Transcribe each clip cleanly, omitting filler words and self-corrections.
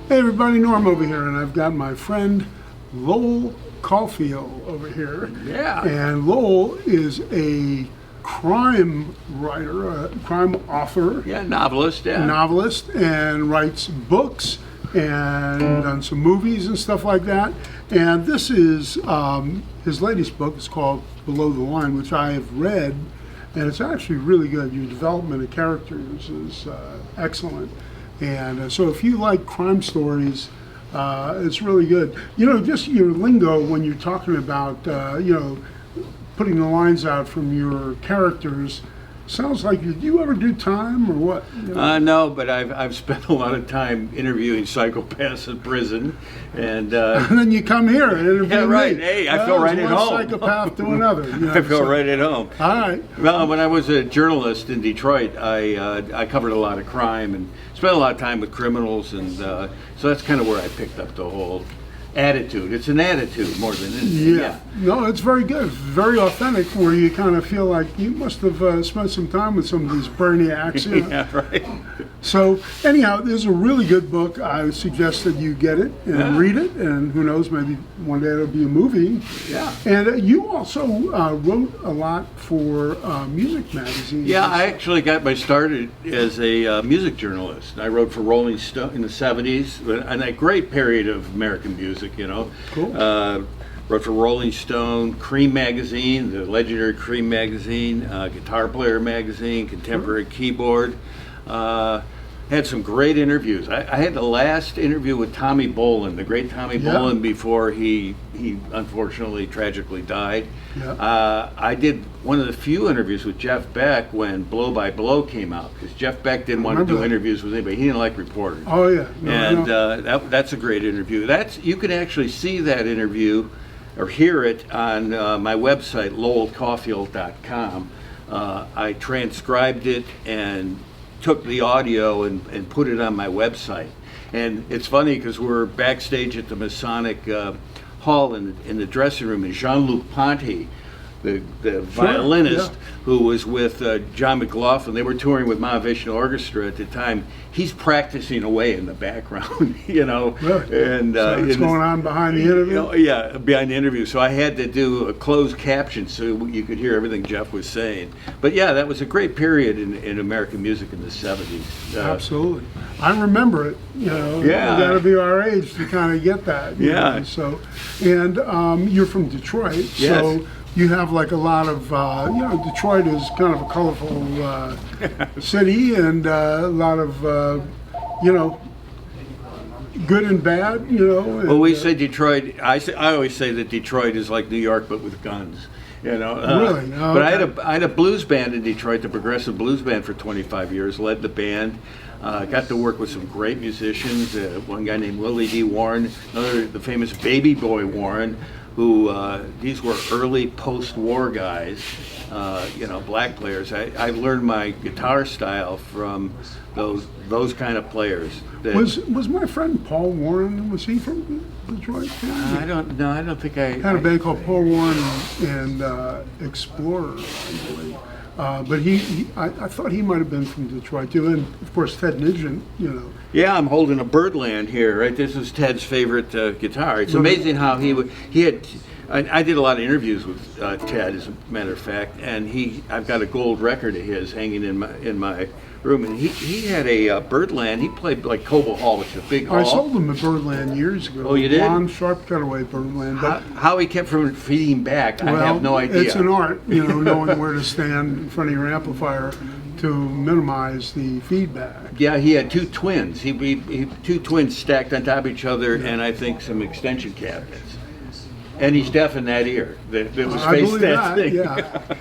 Hey everybody, Norm over here, and I've got my friend Lowell Cauffiel over here. Yeah. And Lowell is a crime writer, a crime author, Yeah, novelist, yeah. novelist, and writes books and done some movies and stuff like that. And this is his latest book. It's called Below the Line, which I have read, and it's actually really good. Your development of characters is excellent. And so if you like crime stories, it's really good. You know, just your lingo when you're talking about, putting the lines out from your characters, sounds like, do you ever do time or what? You know? No, but I've spent a lot of time interviewing psychopaths in prison, and And then you come here and interview yeah, right. me. Hey, I feel right at one home. psychopath to another. You know, I feel so- right at home. All right. Well, when I was a journalist in Detroit, I covered a lot of crime and spent a lot of time with criminals, and so that's kind of where I picked up the whole attitude. It's an attitude more than anything. Yeah. No, it's very good. It's very authentic, where you kind of feel like you must have spent some time with some of these brainiacs. You know? Yeah, right. So anyhow, this is a really good book. I would suggest that you get it and read it, and who knows, maybe one day it'll be a movie. Yeah. And you also wrote a lot for music magazines. Yeah, I actually got my start as a music journalist. I wrote for Rolling Stone in the 70s, and a great period of American music, you know. Cool. Wrote for Rolling Stone, Cream magazine, the legendary Cream magazine, Guitar Player magazine, Contemporary Keyboard. Had some great interviews. I had the last interview with Tommy Bolin, the great Tommy Bolin, before he unfortunately tragically died. Yeah. I did one of the few interviews with Jeff Beck when Blow by Blow came out, because Jeff Beck didn't want to do interviews with anybody. He didn't like reporters. Oh yeah. No, And that's a great interview. You can actually see that interview or hear it on my website, lowellcauffiel.com. I transcribed it and took the audio and put it on my website. And it's funny because we're backstage at the Masonic Hall in the dressing room, and Jean-Luc Ponty, the violinist who was with John McLaughlin, they were touring with Mahavishnu Orchestra at the time. He's practicing away in the background, you know. Really? And So it's going on behind the interview? You know, yeah, behind the interview. So I had to do a closed caption so you could hear everything Jeff was saying. But yeah, that was a great period in American music in the 70s. Absolutely. I remember it, you know. Yeah. You got to be our age to kind of get that. you Yeah. know, So, and you're from Detroit. Yes. So you have like a lot of, Detroit is kind of a colorful city, and a lot of, good and bad, you know. Well, we say Detroit. I always say that Detroit is like New York, but with guns. You know. Really? Oh, but okay. I had a blues band in Detroit, the Progressive Blues Band, for 25 years. Led the band. Got to work with some great musicians. One guy named Willie D. Warren, the famous Baby Boy Warren, who these were early post-war guys. Black players. I learned my guitar style from those kind of players. Was my friend Paul Warren, was he from Detroit too? I don't think I Had a band called Paul Warren and Explorer, I believe. But I thought he might have been from Detroit too, and of course Ted Nugent, you know. Yeah, I'm holding a Birdland here, right? This is Ted's favorite guitar. It's amazing how he had. I did a lot of interviews with Ted, as a matter of fact, and I've got a gold record of his hanging in my room, and he had a Birdland. He played like Cobo Hall, which is a big hall. I sold him a Birdland years ago. Oh, you did? Long, sharp cutaway Birdland. But, How he kept from feeding back, I have no idea. It's an art, you know, knowing where to stand in front of your amplifier to minimize the feedback. Yeah, he had two twins. He two twins stacked on top of each other, and I think some extension cabinets. And he's deaf in that ear. That was I faced believe that thing. yeah.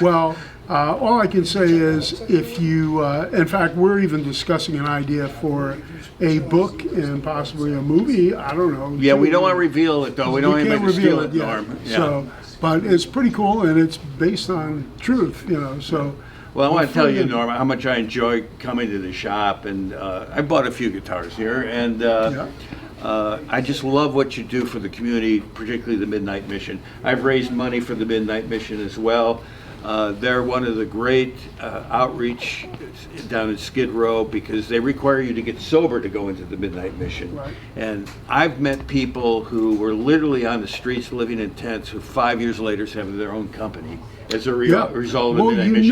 Well, all I can say is if you, in fact, we're even discussing an idea for a book and possibly a movie. I don't know. Yeah, we don't want to reveal it, though. We don't want can't anybody to steal reveal it, Norm. Yeah. So, but it's pretty cool, and it's based on truth, you know. So. Well, I want to tell you, Norm, how much I enjoy coming to the shop, and I bought a few guitars here, and I just love what you do for the community, particularly the Midnight Mission. I've raised money for the Midnight Mission as well. They're one of the great outreach down in Skid Row because they require you to get sober to go into the Midnight Mission. Right. And I've met people who were literally on the streets living in tents who 5 years later have their own company as a result of the Midnight Mission.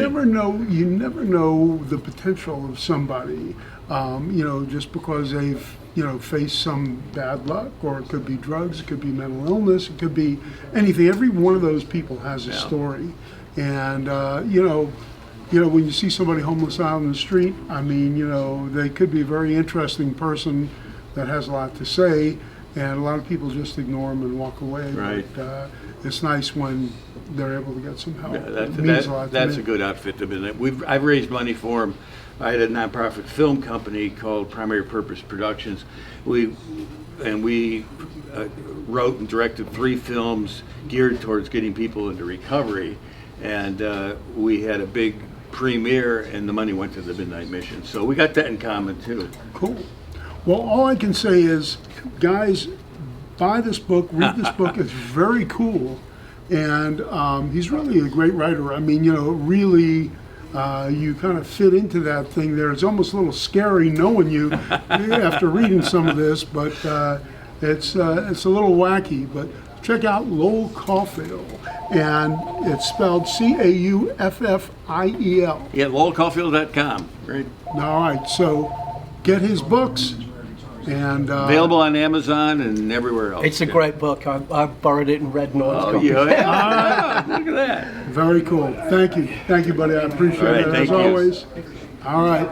You never know the potential of somebody, just because they've, faced some bad luck, or it could be drugs, it could be mental illness, it could be anything. Every one of those people has a story. And, when you see somebody homeless out on the street, I mean, they could be a very interesting person that has a lot to say, and a lot of people just ignore them and walk away. Right. But it's nice when they're able to get some help. Yeah, It means a lot to that's me. a good outfit to be. I've raised money for them. I had a nonprofit film company called Primary Purpose Productions. We wrote and directed 3 films geared towards getting people into recovery, and we had a big premiere, and the money went to the Midnight Mission. So we got that in common too. Cool. Well, all I can say is, guys, buy this book, read this book. It's very cool. And he's really a great writer. I mean, really, you kind of fit into that thing there. It's almost a little scary knowing you after reading some of this, but it's a little wacky. But check out Lowell Cauffiel, and it's spelled Cauffiel. Yeah, lowellcauffiel.com. Great. All right, so get his books. And Available on Amazon and everywhere else. It's a great book. I borrowed it and read Norton's Oh, copy. yeah. Look at that. very cool. Thank you, buddy. I appreciate All right, it thank as you. always. All right.